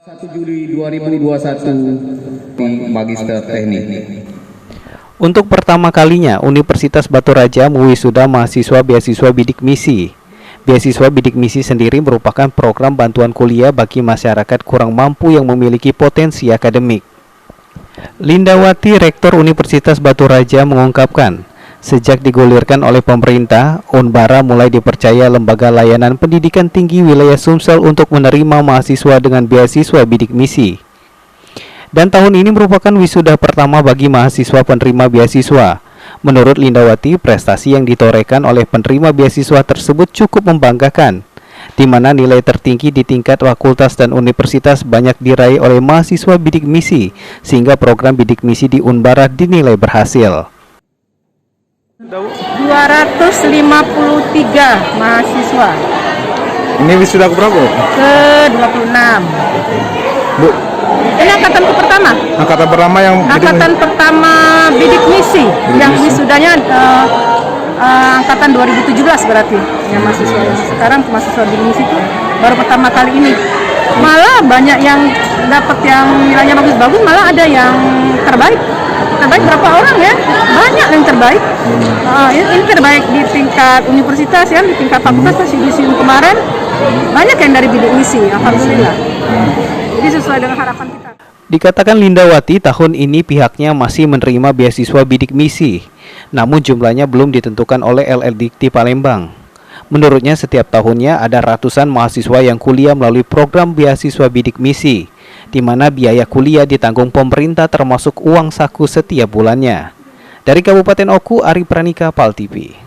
1 Juli 2021 di Magister Teknik. Untuk pertama kalinya, Universitas Batu Raja mewisuda mahasiswa beasiswa bidik misi. Beasiswa bidik misi sendiri merupakan program bantuan kuliah bagi masyarakat kurang mampu yang memiliki potensi akademik. Lindawati, Rektor Universitas Batu Raja, mengungkapkan, sejak digulirkan oleh pemerintah, Unbara mulai dipercaya Lembaga Layanan Pendidikan Tinggi Wilayah Sumsel untuk menerima mahasiswa dengan beasiswa bidik misi. Dan tahun ini merupakan wisuda pertama bagi mahasiswa penerima beasiswa. Menurut Lindawati, prestasi yang ditorehkan oleh penerima beasiswa tersebut cukup membanggakan, di mana nilai tertinggi di tingkat fakultas dan universitas banyak diraih oleh mahasiswa bidik misi, sehingga program bidik misi di Unbara dinilai berhasil. 253 mahasiswa. Ini wisuda berapa? Ke-26. Bu, Ini angkatan pertama. angkatan pertama yang Angkatan pertama bidik misi yang wisudanya angkatan 2017 berarti. Yang mahasiswa sekarang mahasiswa bidik misi itu baru pertama kali ini. Malah banyak yang dapat yang nilainya bagus-bagus, malah ada yang terbaik. Terbaik berapa orang ya? Banyak yang terbaik. Ini terbaik di tingkat universitas ya, di tingkat fakultas Yudisium kemarin banyak yang dari bidik misi, alhamdulillah. Jadi sesuai dengan harapan kita. Dikatakan Lindawati, tahun ini pihaknya masih menerima beasiswa bidik misi, namun jumlahnya belum ditentukan oleh LLDikti Palembang. Menurutnya setiap tahunnya ada ratusan mahasiswa yang kuliah melalui program beasiswa bidik misi, di mana biaya kuliah ditanggung pemerintah termasuk uang saku setiap bulannya. Dari Kabupaten Oku, Ari Pranika, PAL TV.